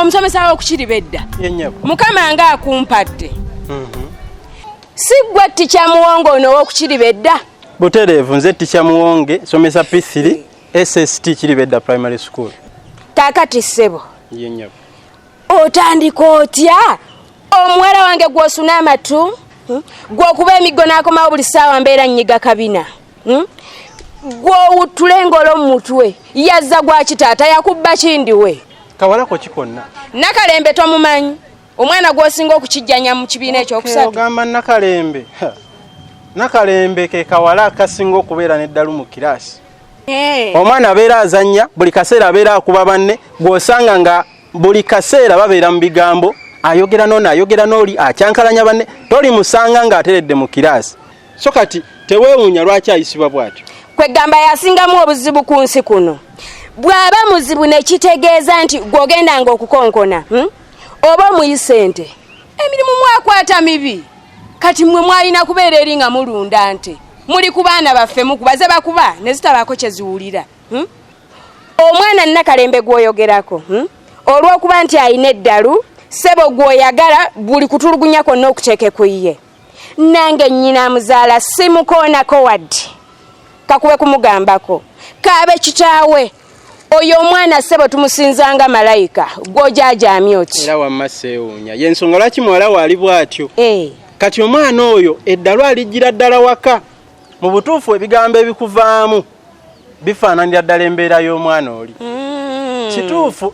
omusomesa wo KIRIBEDDA mukama nga akumpadde sigwa ticha muwongo ono wo KIRIBEDDA butereevu nze ticha muwonge somesa P3 SST KIRIBEDDA Primary School kakati ssebo otandika otya omuwala wange gw'osuna amatu gw'okuba emiggo n'akomawo buli ssaawa mbeera nnyiga kabina gw'owuttula engolo mu mutwe yazza gwa kitaata yakubba kindiwe kawalako kikonna Nakalembe tomumanyi omwana gw'osinga okukijjanya mu kibiina ekyokusatu ogamba Nakalembe ke kawala akasinga okubeera n'eddalu mu kiraasi omwana abeera azannya buli kaseera abeera akuba banne gw'osanga nga buli kaseera babeera mu bigambo ayogera n'ono ayogera n'oli akyankalanya banne toli musanga ng'ateredde mu kiraasi so kati teweewuunya lwaki ayisibwa bw'atyo kwegamba yasingamu obuzibu ku nsi kuno bw'aba muzibu ne kitegeeza nti gw'ogendanga okukonkona oba omuyise nte emirimu mwakwata mibi kati mmwe mwalina kubeera eri nga mulunda nte muli ku baana baffe mukubaze bakuba ne zitabaako kye ziwulira omwana Nakalembe gw'oyogerako olw'okuba nti ayina eddalu ssebo gw'oyagala buli kutulugunya kwonna okuteeke ku ye nange nnyina muzaala simukoonako wadde kakube kumugambako kaabe kitaawe oyo omwana ssebo tumusinzanga malayika gw'ojaajamye oti era wamma seewuunya y'ensonga lwaki muwala waali bw'atyo kati omwana oyo eddalu alijjira ddala waka mu butuufu ebigambo ebikuvaamu bifaananira ddala embeera y'omwana oli kituufu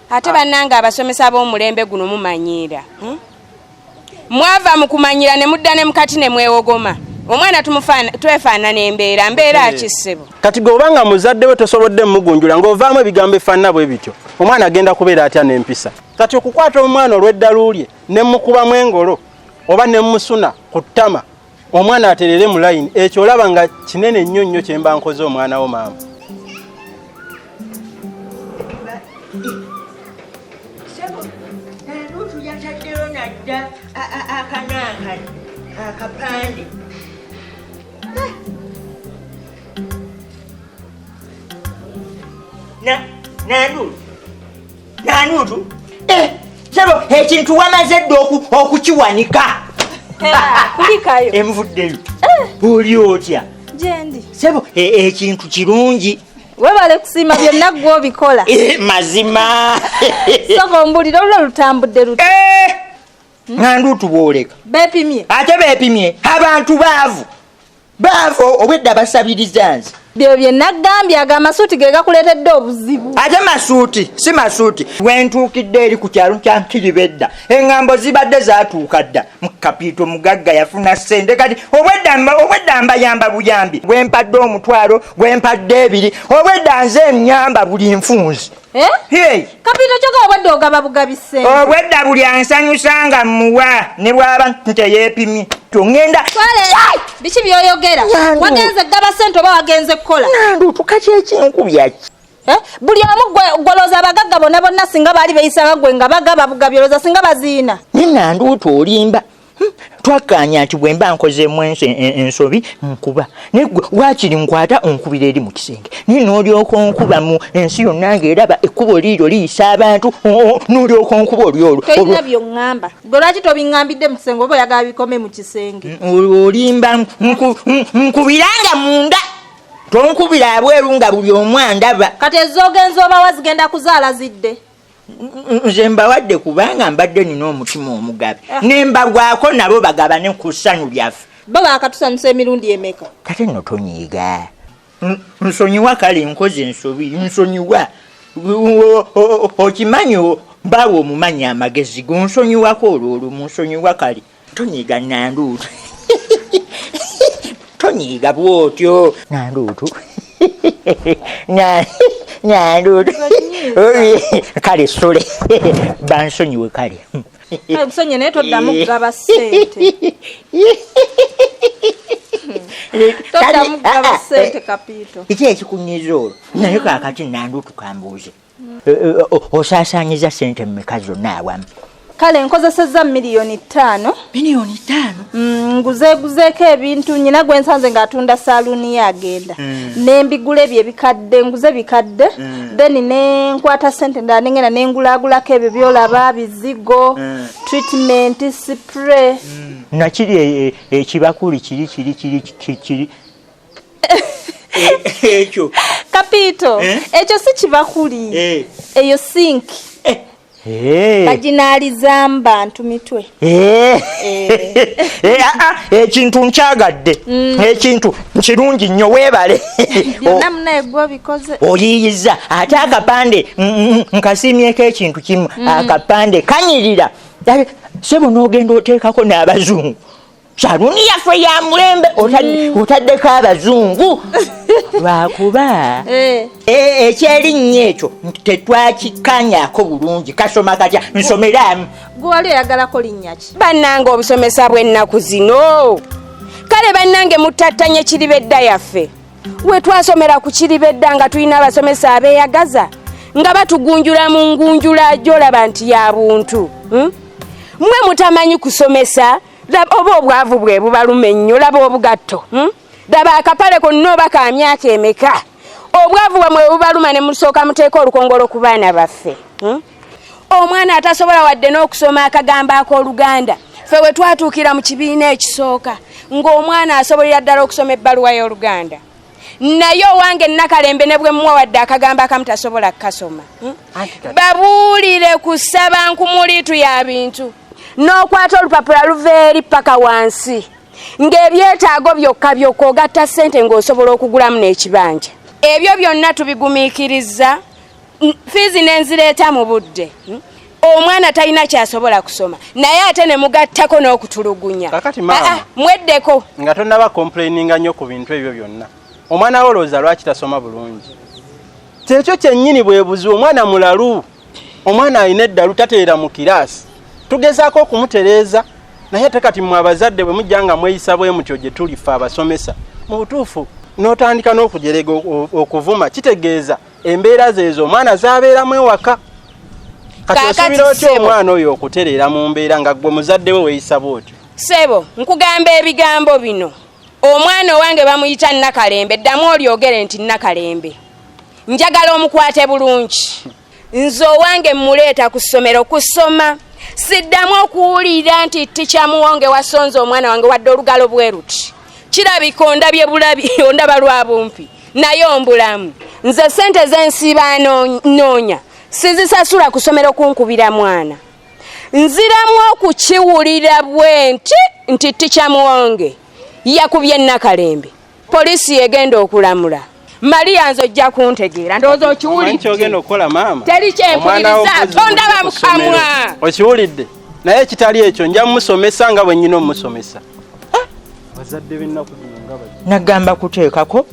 ate bannanga abasomesa b'omulembe guno mumanyiira mwava mu kumanyira ne mudda ne mukati ne mwewogoma omwana twefaanana embeera akissebo kati gweobanga muzadde we tosobodde mugunjula ng'ovaamu ebigambo efaanana bwe bityo omwana agenda kubeera atya n'empisa kati okukwata omwana olw'eddalu lye ne mukubamu engolo oba ne musuna ku ttama omwana aterere mu layini ekyo olaba nga kinene nnyo nnyo kye mba nkoze omwana wo maama akapande nanutu sebo ekintu wamaze dde okukiwanika kulikayo emuvuddeyo oli otya gyendi sebo ekintu kirungi webale kusiima byonna gw'obikola mazima soko mbulira olwo lutambudde luti nandutu bwoleka beepimye ate beepimye abantu baavu obwedda basabiriza nze byo bye nagambye agamasuuti ge gakuleetedde obuzibu ate masuuti si masuuti wentuukidde eri ku kyalo kya KIRIBEDDA eŋŋambo zibadde zaatuuka dda mukapiito mugagga yafuna ssente kati obwedda mbayamba buyambi bwempadde omutwalo bwempadde ebiri obwedda nze emyamba buli nfunzi kapiito kyoga obwedda ogaba bugabi ssente obwedda buli ansanyusanga muwa ne bwaba nteyeepimye tongenda biki byoyogera wagenze gaba ssente oba wagenze kukola nandutu kati ekinkubyaki buli omu gwolooza abagagga bonna singa baali beyisanga gwe nga bagaba bugabi olooza singa baziina ne nandutu olimba twakkaanya nti bwe mba nkozeemu ensobi nkuba negwe waakiri nkwata onkubira eri mu kisenge naye n'olyoka onkuba mu ensi yonna ng'eraba ekkubo liiryo liyisa abantu n'olyoka onkuba oli olwo tolina by'oŋŋamba gwe lwaki tobiŋŋambidde mu kisenge oba oyagala bikome mu kisenge olimba nkubiranga munda tonkubira abweru nga buli omu andaba kati ezoogenza obawa zigenda kuzaala zidde nze mbawadde kubanga mbadde nina omutima omugabe nembagwako nabo bagabane ku ssanyu lyaffe bo baakatusanyusa emirundi emeka kate nno tonyiiga nsonyiwa kale nkoze ensobi nsonyiwa okimanyi baawe omumanyi amagezi gonsonyiwako olwo olumu nsonyiwa kale tonyiiga nanduutu tonyiiga bwotyo nanduutu nanduutu kale sole bansonyiwe kale nsonyi naye toddamu kugaba ssente toddamu kugaba ssente kapiito iki ekikunyiza olwo naye kakati nanduutu kambuuze osaasaanyiza ssente mmeka zonna awamu Kale nkozesezza milioni 5. Milioni 5? Nguzeeko ebintu nyina gwe nsanze ng'atunda saluni yagenda. Nembigule bye bikadde, nguze bikadde. Then ne nkwata sente ndala nengena nengulagulako ebyo byolaba bizigo, treatment, spray. Nakiri ekibakuli kiri. Ekyo. Kapito, ekyo si kibakuli. Eyo sink. Bajinaliza mbantu mitwe. Ekintu nkyagadde. Ekintu nkirungi nnyo weebale. Byonna munegwa bikoze. Oyiyiza ate akapande nkasimyeko ekintu kimu akapande kanyirira. Sebo n'ogenda oteekako n'abazungu. Saluni yaffe ya mulembe otaddeko abazungu. Lwakuba ekyerinnya ekyo tetwakikanyako bulungi kasoma katya nsomeramu. Gwali yagalako linnya ki? Bannange obusomesa bw'ennaku zino. Kale bannange mutattanye KIRIBEDDA yaffe. We twasomera ku KIRIBEDDA nga tulina abasomesa abeeyagaza nga batugunjula mu ngunjula gy'olaba nti ya buntu. Mwe mutamanyi kusomesa oba obwavu bwe bubalume nnyo laba obugatto. Daba akapale konna oba ka myaka emeka. Obwavu bwamwe bubaluma ne musooka muteeka olukongolo ku baana baffe. Omwana atasobola wadde n'okusoma akagamba ak'Oluganda. Ffe we twatuukira mu kibiina ekisooka ng'omwana asobolera ddala okusoma ebbaluwa y'Oluganda. Naye owange Nakalembe ne bwe muwa wadde akagamba akamu tasobola kukasoma. Babuulire kusaba nkumuliitu ya bintu. N'okwata olupapula luva eri paka wansi. Ng'ebyetaago byokka byokka ogatta ssente ng'osobola okugulamu n'ekibanja. Ebyo byonna tubigumiikiriza. Fiizi n'enzireeta mu budde. Omwana talina kyasobola kusoma. Naye ate ne mugattako n'okutulugunya. Kakati maama. Mweddeko. Nga tonnaba complaininga nnyo ku bintu ebyo byonna. Omwana wo olowooza lwaki tasoma bulungi. Kyekyo kyennyini bwe buzibu omwana mulalu. Omwana alina eddalu tateera mu kiraasi. Tugezaako okumutereeza. Naye ate kati mmwe abazadde bwe mujja nga mweyisa bwe mutyo gye tulifa abasomesa. Mu butuufu n'otandika n'okujerega okuvuma kitegeeza embeera zeezo omwana z'abeeramu ewaka. Kati osuubira otya omwana oyo okutereera mu mbeera nga gwe muzadde we weeyisa bw'otyo? Ssebo, nkugamba ebigambo bino. Omwana owange bamuyita Nakalembe, ddamu olyogere nti Nakalembe. Njagala omukwate bulungi. Nze owange muleeta ku ssomero kusoma. Siddamu okuwulira nti ticca Muwonge wasonze omwana wange wadde olugalo bwe ruti. Kirabika ondabye bulabi ondaba lwa bumpi. Naye ombulamu. Nze ssente z'ensiba noonya. Sizisasula ku ssomero kunkubira mwana. Nziramu okukiwulira bwe nti ticca Muwonge yakubye Nakalembe. Poliisi egenda okulamula. Maria nzojja kuntegeera ndowooza okiwulidde. Manchi ogenda okukola maama. Teri kyempuliriza tondaba mu kamwa. Okiwulidde. Naye kitali ekyo nja musomesa nga bwe nnyina omusomesa. Bazadde b'ennaku zino nga bali. Nagamba kuteekako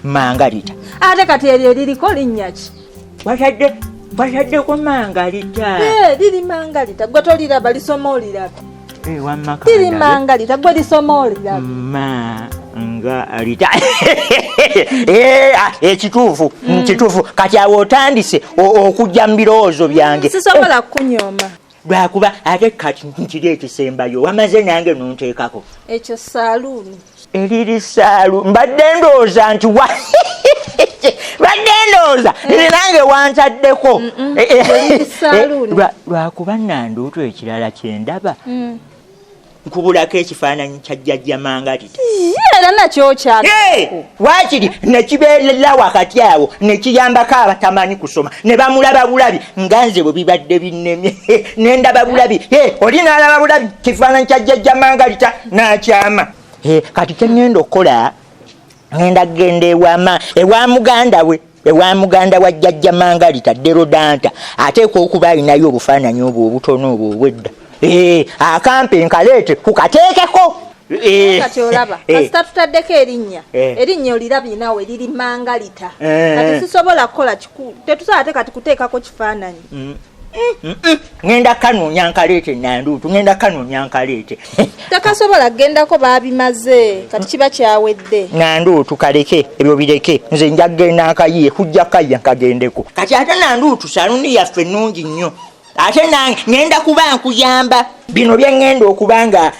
mangalita. Ate kati eryo liriko linnya ki? Wasaddeko mangalita. Liri mangalita. Gwe toliraba lisoma oliraba. Wamaka. Liri mangalita gwe lisoma oliraba. Mangalita. Ekituufu. Kituufu. Kati awo otandise okujja mu birowoozo byange. Sisobola kunyoma. Lwakuba ate kati nkiri ekisembayo wamaze nange nonteekako. Ekyo saaluuni. Eriri saaluuni. Mbadde ndowooza nti ndowooza nange wantaddeko. Lwakuba nanduutu ekirala kyendaba. Nkubulako ekifaananyi kya jjajja Mangalita. Era nakyo kyali. Waakiri nekibeerera wakati awo nekiyambako abatamanyi kusoma ne bamulaba bulabi nga nze bwe bibadde binnemye nendaba bulabi oli n'alaba bulabi kifaananyi kya jjajja Mangalita n'akyama. Kati kyengenda okukola ngenda kugenda ewa muganda we ewa muganda wa jjajja Mangalita Derodanta ateekwa okuba alinayo obufaananyi obwo obutono obwo obwedda. Akampe nkaleete kukateekeko. Kati olaba kasita tutaddeko erinnya olirabye naawe liri Mangalita. Kati sisobola kukola kikulu tetusobola ate kati kuteekako kifaananyi. Ngenda kanoonya nkaleete nanduutu ngenda kanoonya nkaleete. Takasobola kugendako baabimaze kati kiba kyawedde. Nanduutu kaleke ebyo bireke nze nja kugenda nkayiye kujja kayya nkagendeko. Kati ate nanduutu saluni yaffe nnungi nnyo. ate nange ngenda kuba nkuyamba bino bye ngenda okubanga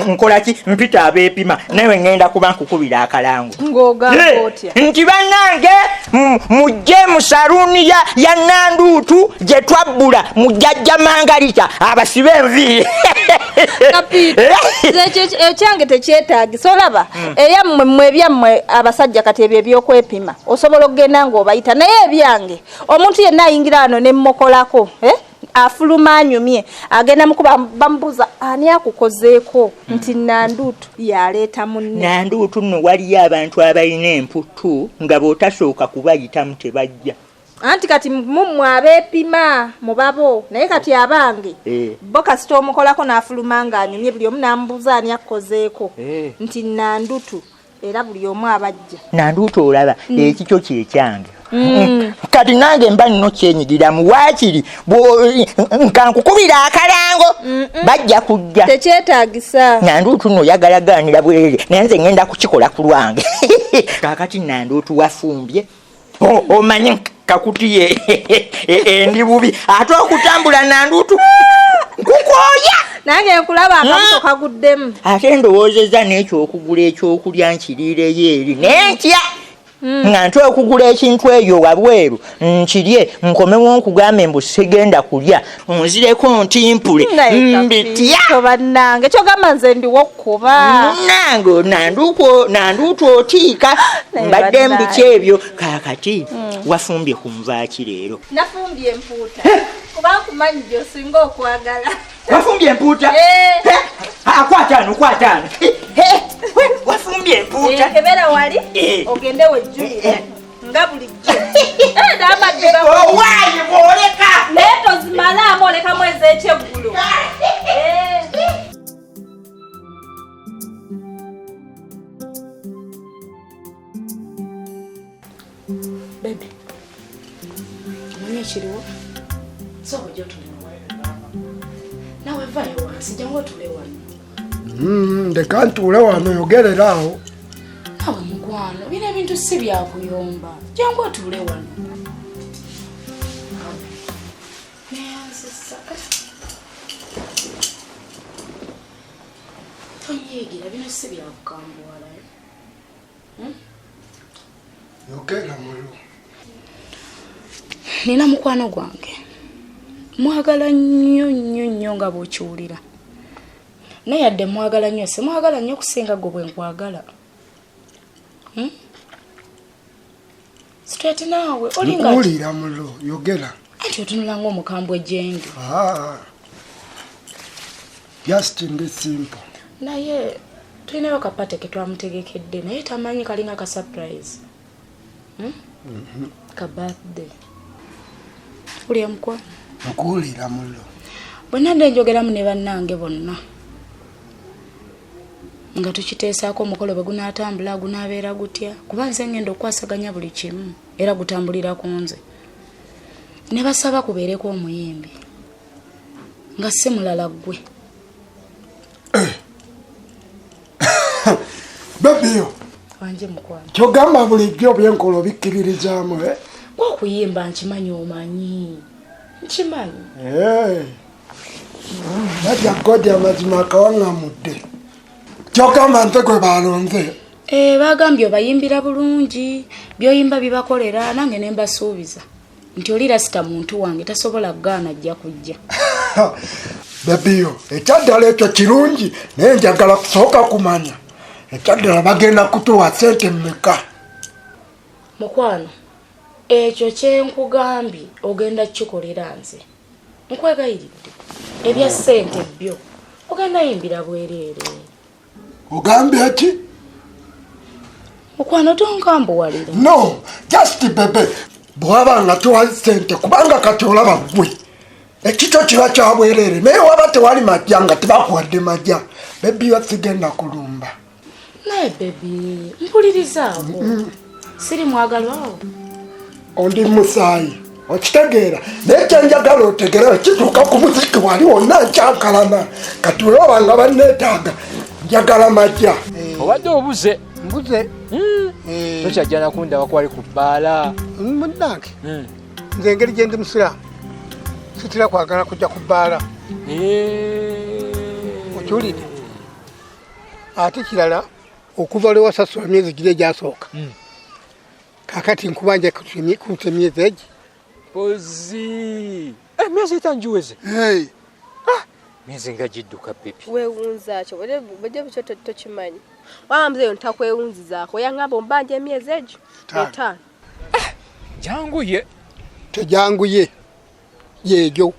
nkola ki mpita abeepima nawe ngenda kuba nkukubira akalango ng'ogamba otya nti bannange mujje mu saluuni ya Nanduutu gye twabbula mujjajja Mangalita abasibe enviiri ekyange tekyetaagisa olaba eyammwe mmwe ebyammwe abasajja kati ebyo ebyokwepima osobola okugenda ng'obayita naye ebyange omuntu yenna ayingira wano ne mmokolako afuluma anyumye agenda mukuba bamubuuza ani akukozeeko nti Nanduutu yaleeta munne Nanduutu nno waliyo abantu abalina emputtu nga bw'otasooka kubayitamu tebajja anti kati mummwe abeepima mubabo naye kati abange bo kasita omukolako n'afuluma ng'anyumye buli omu n'amubuuza ani akukozeeko nti Nanduutu era buli omu abajja Nanduutu olaba ekikyo kyekyange kati nange mba nno kyenyigiramu waakiri nkankukubira akalango bajja kujja tekyetaagisa Nanduutu nno yagalagaanira bwerere naye nze ngenda kukikola ku lwange kaakati Nanduutu wafumbye omanye kakutiye endi bubi ate okutambula Nanduutu nkukooya nange nkulaba akabuto kaguddemu ate ndowoozezza n'ekyokugula ekyokulya nkiriireyo eri nenkya nga nti okugula ekintu eyo wabweru nkirye nkomewo nkugambe mbu sigenda kulya onzireko ntimpule mbitya bannange kyogamba nze ndiwo okkuba nange Nanduutu otiika mbadde mbiki ebyo kaakati wafumbye kunvaaki leero nafumbye empuuta kuba nkumanyi gy'osinga okwagala wafumbye empuuta kwataano wafumbye empuuta kebera wali ogende wejjulira nga bulijjo n'amadde owaayi bw'oleka naye tozimalaamu olekamu ez'ekyeggulu Baby, mwenye ekiriwo sobo gyotulewa nawe vayo wansi jangu otule wano ndeka ntuule wano yogerera awo nawe mukwano bino ebintu si byakuyomba jangu otule wano tonyeegira bino si byakukambuwala yogera mulo nina mukwano gwange mwagala nnyo nga bw'okiwulira naye yadde mwagala nnyo simwagala nnyo kusinga gwe bwe nkwagala straight naawe nkuwulira mulo yogera anti otunula ng'omukambwe gyendi just ndi simple naye tulinayo kapate ke twamutegekedde naye tamanyi kalinga ka surprise ka birthday ulya mukwa nkuwulira mulo bonna nde njogeramu ne bannange bonna nga tukiteesaako omukolo bwe gunaatambula gunaabeera gutya kuba nze ngenda okwasaganya buli kimu era gutambulira ku nze ne basaba kubeereko omuyimbi nga si mulala ggwe bebiyo wanje mukwano kyogamba bulijjo byenkola obikkiririzaamu gwokuyimba nkimanyi omanyi nkimanyi batya godi amazima akawaŋŋamudde kyogamba nze gwe balonze bagambye obayimbira bulungi byoyimba bibakolera nange ne mbasuubiza nti olira sita muntu wange tasobola kugaana ajja kujja bebiyo ekyaddala ekyo kirungi naye njagala kusooka kumanya ekyaddala bagenda kutuwa sente mmeka mukwano ekyo kyenkugambye ogenda kikolera nze nkwegayiridde ebya ssente byo ogenda yimbira bwereere ogambye ki mukwano tonkambuwalira no just bebe bwaba nga tuwa sente kubanga kati olaba ggwe ekikyo kiba kyabwereere naye waba tewali majja nga tebakuwadde majja bebiyo sigenda kulumba naye bebi mpulirizaako siri mwagalwawo ondi musaayi okitegeera naye kyenjagala otegera kituuka ku muziki wali wonna nkyankalana kati weoba nga banneetaaga njagala majja obadde obuze mbuze tokyajja nakundaba kwali ku bbaala munnange nze engeri gyendi musiraamu sitira kwagala kujja kubbaala okiwulidde ate kirala okuva lwe wasasula myezi giri egyasooka kakati nkubanja kunse myezi egi pozi myezi etanjiweze myezi nga gidduka pepi weewunza kyo bajja bukyo tokimanyi wamzeyo ntakwewunzizaako yaŋŋamba ombanja emyezi egyo etaano janguye tejanguye yegyo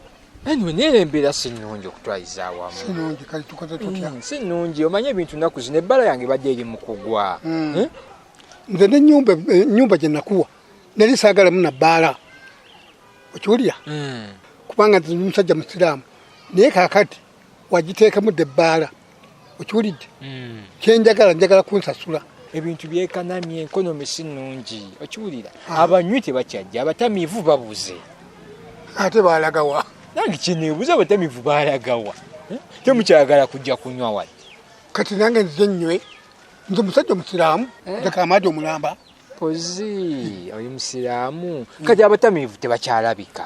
anyway nera embeera sinungi okutwaliza awamu sinungi kale tukoze tutya sinungi omanye ebintu nnaku zino ebbala yange badde eri mu kugwa nze n'ennyumba gye nakuwa nali saagalamu na bbaala okiwulira kubanga nze musajja musiraamu naye kaakati wagiteekamu dde ebbaala okiwulidde kyenjagala kunsasula ebintu byekanamye enkonomi sinungi okiwulira abanywi tebakyajja abatamiivu babuze ate baalagawa nange kyeneebuza abatamiivu baalagawa temukyagala kujja kunywa wadde kati nange nze nnywe nze musajja musiraamu nzekamaadi omulamba pozi oli musiraamu kati abatamiivu tebakyalabika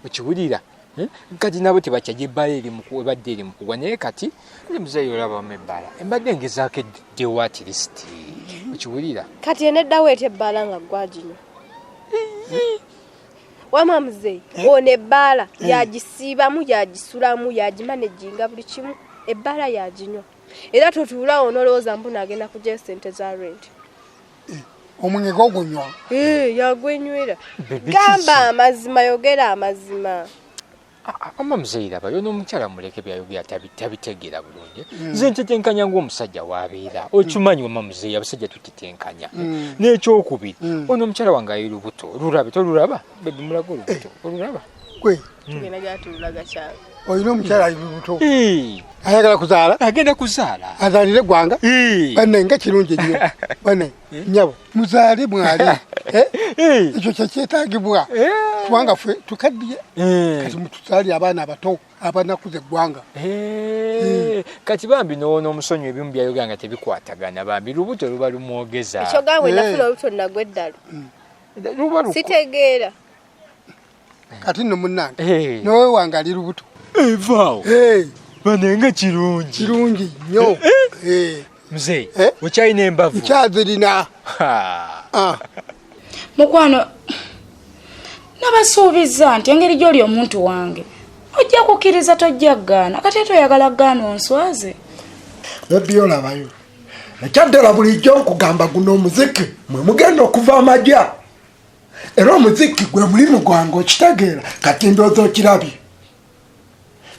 okiwulira kati nabo tebakyajja ebbala ebadde eri mukugwa naye kati ndi muzeeyo olabamu ebbala embadde ngezaako eddewo atilisiti okiwulira kati eneddawo etya ebbaala nga gwaginywa wama muzeeyi ono ebbaala yagisiibamu yagisulamu yagimanejinga buli kimu ebbaala yaginywa era totuula onolowooza mbu naagenda kugya sente za rent omwenge gogunywa yagwenywera gamba amazima yogera amazima ama muzeeyi laba yo n'omukyala muleke byayogera tabitegeera bulungi nze ntetenkanya ng'omusajja waabeera okimanyi wama muzeeyi abasajja tutitenkanya n'ekyokubiri ono omukyala wange ayi lubuto olulabe tolulaba bebi mulaga olubuto olulaba tugenda gyatululaga kyalo olina omukyala ayi lubuto ayagala kuzaala agenda kuzaala azaalire gwanga banne nga kirungi nnyo banne nyabo muzaale mwali ekyo kyekyetaagibwa kubanga ffe tukaddiye kati mutuzaali abaana abato abanakuza eggwanga kati bambi n'omusonyi ebimu byayogera nga tebikwatagana bambi lubuto luba lumwogeza ekyo gaawe nafuna olubuto nagwe eddalo sitegeera kati nno munnange nowe wange ali lubuto evaawo banenga kirungi nnyo muzeeyi okyalina embavu nkyazirina mukwano nabasuubiza nti engeri gy'oli omuntu wange ojja kukkiriza tojja gaana kati toyagala gaana onswaze ebyo olabayo ekyaddala bulijjo nkugamba guno omuziki mwe mugenda okuva amajja era omuziki gwe mulimu gwange okitegeera kati ndoozi okirabye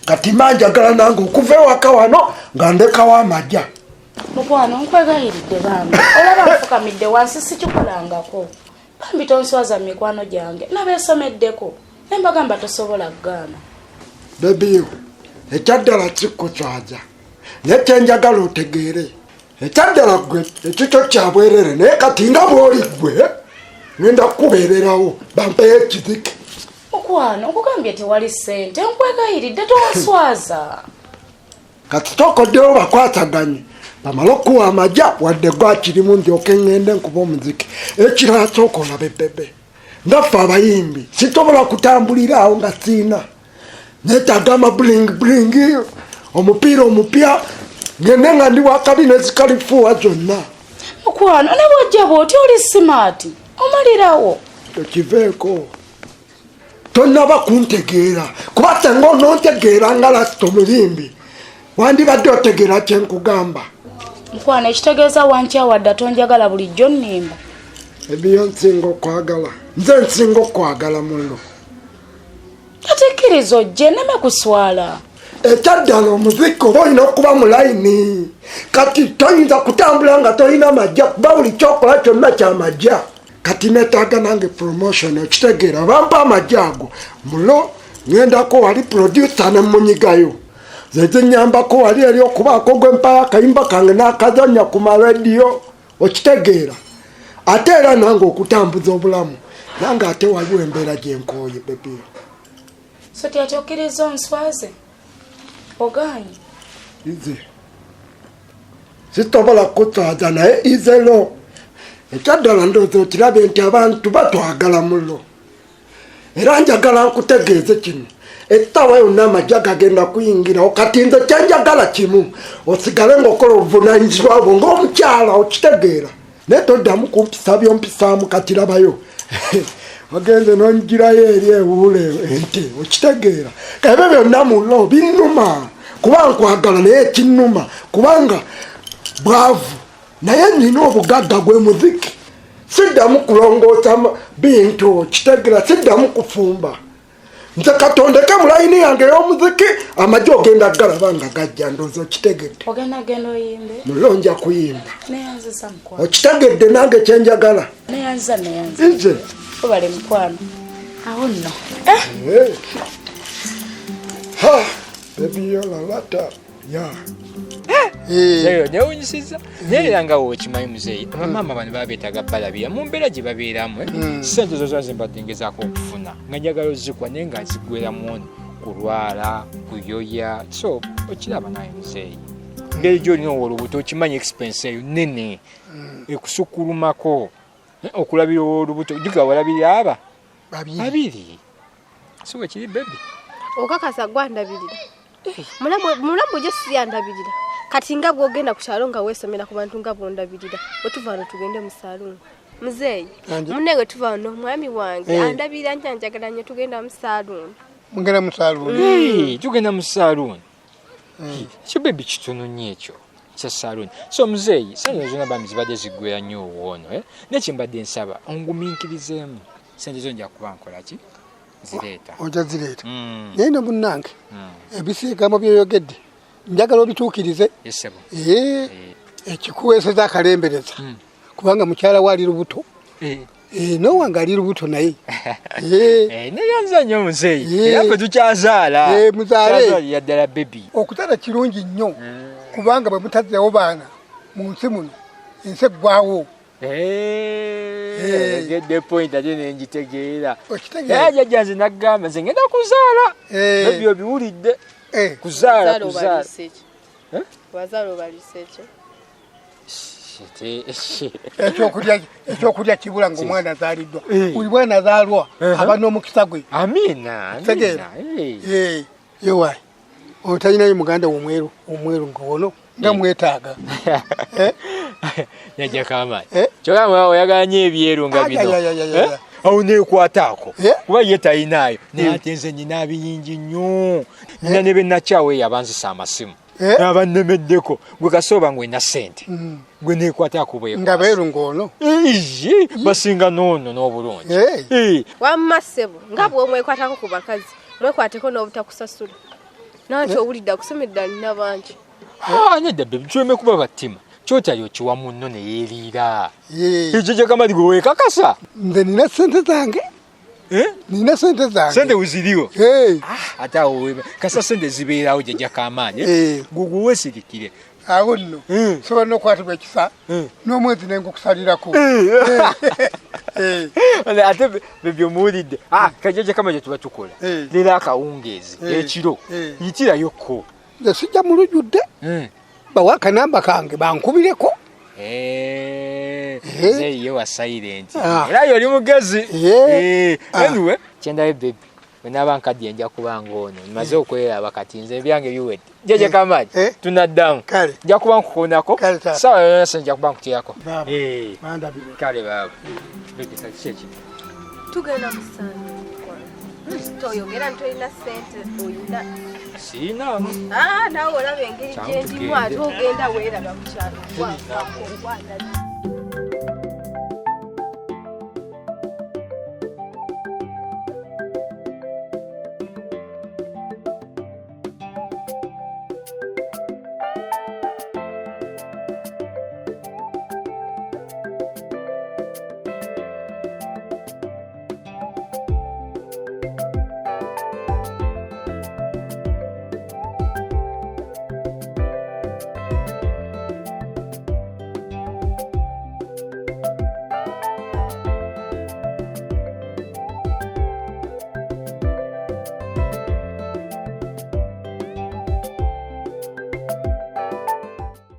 kati manjagala nange okuva ewaka wano nga ndekawo amajja mukwano nkwegayiridde bambi olaba nfukamidde wansi sikikolangako bambi tonswaza mikwano gyange nabeesomeddeko nembagamba tosobola gaana bebiyo ekyaddala kikuswaza naye kyenjagala otegeere ekyaddala gwe ekikyo kyabwerere naye kati nga bwoli gwe ngenda kukubeererawo bampeyo ekiziki mukwano okugambye tewali ssente nkwegayiridde tonswaza kati tokoddewo bakwataganye bamala okuwa amajja wadde gwakirimu ndyoke ngende nkuba omuziki ekirala sooka olaba ebebe ngaffe abayimbi sitobola kutambulira awo nga siina neetaaga amabulingibulingi omupiira omupya ngende nga ndi wakabi nezikalifuwa zonna mukwano ne bwojja bwoti oli simaati omalirawo tokiveeko tonnaba kuntegeera kuba senga onontegeera nga lasita omuyimbi wandibadde otegeera kyenkugamba mukwano ekitegeeza wankyawadde tonjagala bulijjo nnimba ebiyo nsinga okwagala nze nsinga okwagala muno kati kkiriza ojje neme kuswala ekyaddala omuziki oba olina okuba mu layini kati toyinza kutambula nga tolina amajja kuba buli kyokola kyonna kyamajja kati netaaga nange promotion okitegeera bampa amajja ago mulo ngendako wali producer nemunyigayo zezinyambako wali eri okubaako gwempayo akayimba kange n'akazonya ku marediyo okitegeera ate era nange okutambuza obulamu nange ate waliwo embeera gyenkooye bebiyo so tyati okkiriza onswaze ogaanyi ize sitobola kuswaza naye izelo ekyaddala ndowooza okirabye nti abantu batwagala mulo era njagala nkutegeeze kino ettawa yonna amajja gagenda kuyingira okati nze kyenjagala kimu osigale ng'okola obuvunanyizibwa bwo ng'omukyala okitegeera naye toddamu kumpisa byompisaamu katirabayo wagenze nonjirayo eri ewuule ente okitegeera ebyo byonna mulo binnuma kuba nkwagala naye kinnuma kubanga bwavu naye nina obugagga gwe muziki siddamu kulongoosa bintu okitegeera siddamu kufumba nze katondeka mu layini yange ey'omuziki amajja ogenda galaba nga gajja ndoozi okitegedde mulonja kuyimba okitegedde nange kyenjagala nze obale mukwano awo nno baby yolalata ya Eyo nyawunyisiza naye nga wokimanyi muzeeyi abamama bano babeetaga balabira mu mbeera gye babeeramu ssente zo zona zembadde ngezaako okufuna nga njagala ozikuwa naye nga zigweramu ono kulwala kuyoya so okiraba naye muzeeyi ngeri gyolina olubuto okimanyi expense eyo nene ekusukulumako okulabira olubuto juga walabira aba babiri so wekiri bebi okakasa gwandabirira mulamu gye siyandabirira kati nga bwogenda ku kyalo nga weesomera ku bantu nga bondabirira wetuvaano tugende mu saaluuni muzeeyi munenge tuvaano omwami wange andabirira njanjagala nnyo tugenda mu saaluuni mugenda mu saaluuni tugenda mu saaluuni kyo bebi kitono nnyo ekyo kya saaluuni so muzeeyi sente zonna bambi zibadde ziggwera nnyo owoono naye kyembadde nsaba ongumiikirizeemu sente zo nja kuba nkolaki zireeta ojja zireeta naye ne munnange ebisiigamo byoyogedde njagala obituukirize ekikuweeseza akalembereza kubanga mukyala we ali lubuto nowange ali lubuto naye neyanza nnyo muzeeyi era fe tukyazaala muzaale yaddala bebi okuzaala kirungi nnyo kubanga bwe mutazzewo baana mu nsi muno ensi eggwawo Get point ate nenjitegeera era jjajja nze naggamba nze ngenda kuzaala bebi obiwulidde kuzaala ekyokulya kibula ng'omwana azaaliddwa buli bwana azaalwa aba n'omukisa gwe amiina yowa otalinayo muganda omweru ng'ono nga mwetaaga yajja kamaani kyokka oyagala nnyo ebyeru nga bino awo neekwataako kuba ye talinaayo naye ate nze nyina biyingi nnyo nina ne bennakyawe eyo abanzisa amasimu abannemeddeko gwe kasooba ngwena ssente gwe neekwataako nga beeru ng'ono basinga noono n'obulungi wamma ssebo nga bw'omwekwatako ku bakazi mwekwateko n'obutakusasula nanti owulidde akusomedde alina bangi nedda bebi kyome kuba battima kyotali okiwa munno ne yeeriira ekyo kyakamadi gwe weekakasa nze nina ssente zange nina ssente zange sente weziriwo ate awo kasa sente zibeerawo jjajja kamaani gwe weesirikire awo nno sobola n'okwatibwa ekisa n'omwezi nengukusalirako ate bebyo muwulidde kajjajja kama gye tuba tukola leero akawungeezi ekiro yitirayokko nze sijja mulujjudde bawa akanamba kange bankubireko ye wa silent era yoli mugezi anyway kyendaye bebi wenaaba nkadye nja kuba ng'ono maze okweraba kati nze ebyange biwedde jeje kamaji tunaddamu nja kuba nkukonako sawa yona se nja kuba nkutyako kale baaba bebi kati kyeki tugenda musana toyogera ntolina ssente oyina siina nawe olaba engeri gyendimu ate ogenda weeraga ku kyalo